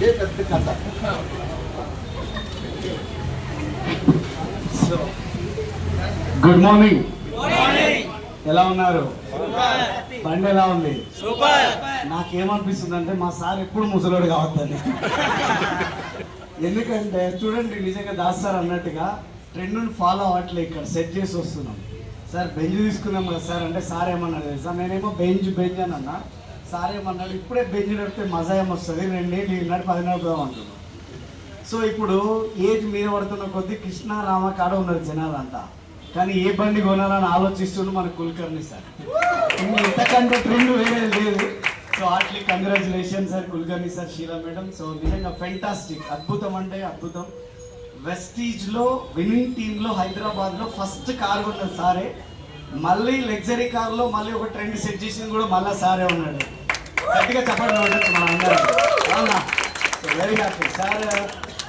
ఇదే పెద్ద కథ. గుడ్ మార్నింగ్, ఎలా ఉన్నారు? బండి ఎలా ఉంది? నాకేమనిపిస్తుంది అంటే మా సార్ ఎప్పుడు ముసలోడు కావద్దని. ఎందుకంటే చూడండి, నిజంగా దాస్ సార్ అన్నట్టుగా ట్రెండ్ని ఫాలో అవ్వట్లే, ఇక్కడ సెట్ చేసి వస్తున్నాం. సార్ బెంచ్ తీసుకున్నాం కదా సార్ అంటే సార్ ఏమన్నాడు తెలుసా, నేనేమో బెంచ్ అని అన్నా. సార్ ఏమన్నాడు, ఇప్పుడే బెంచ్ నడిపితే మజా ఏమొస్తుంది, 2 ఏళ్ళు ఈనాడు 10 నడుపుదాం అంటున్నాం. సో ఇప్పుడు ఏజ్ మీద పడుతున్న కొద్దీ కృష్ణ రామ కాడ ఉన్నారు జనాలంతా, కానీ ఏ బండి కొనాలని ఆలోచిస్తుండ్రు మన కుల్కర్ణి సార్. ఇంతకంటే ట్రెండ్ వేరే లేదు. So heartily congratulation sir Kulkarni sir, Sheela madam. So నిజంగా ఫెంటాస్టిక్, అద్భుతం అంటే అద్భుతం. వెస్టీజ్లో విన్నింగ్ టీంలో హైదరాబాద్లో ఫస్ట్ కార్ ఉన్నది సారే. మళ్ళీ లగ్జరీ కార్లో మళ్ళీ ఒక ట్రెండ్ సెట్ చేసింది కూడా మళ్ళీ సారే ఉన్నాడు. గట్టిగా చెప్పండి ఉండొచ్చు మన అందరం. అవునా? Very happy sir.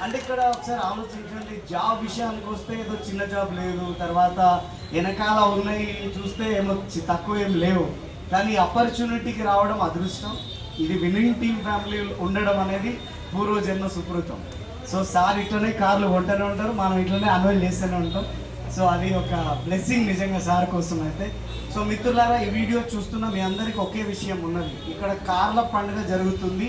అంటే ఇక్కడ ఒకసారి ఆలోచించండి, జాబ్ విషయానికి వస్తే ఏదో చిన్న జాబ్ లేదు, తర్వాత వెనకాల ఉన్నాయి చూస్తే ఏమో తక్కువ ఏం లేవు, కానీ ఆపర్చునిటీకి రావడం అదృష్టం. ఇది విన్నింగ్ టీమ్ ఫ్యామిలీ ఉండడం అనేది పూర్వజన్మ సుకృతం. సో సార్ ఇట్లనే కార్లు కొంటూనే ఉంటారు, మనం ఇట్లనే అన్వైల్ చేస్తూనే ఉంటాం. సో అది ఒక బ్లెస్సింగ్ నిజంగా సార్ కోసం అయితే. సో మిత్రులారా, ఈ వీడియో చూస్తున్న మీ అందరికీ ఒకే విషయం ఉన్నది, ఇక్కడ కార్ల పండుగ జరుగుతుంది.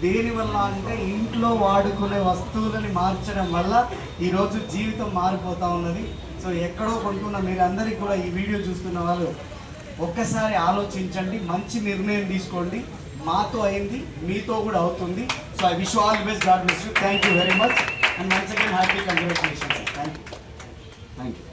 దేనివల్ల అంటే ఇంట్లో వాడుకునే వస్తువులని మార్చడం వల్ల ఈరోజు జీవితం మారిపోతూ ఉన్నది. సో ఎక్కడో కొంటున్న మీరందరికీ కూడా ఈ వీడియో చూస్తున్న వాళ్ళు ఒక్కసారి ఆలోచించండి, మంచి నిర్ణయం తీసుకోండి. మాతో అయింది, మీతో కూడా అవుతుంది. So I wish all the best, God bless you. Thank you very much and once again happy congratulations. Thank you.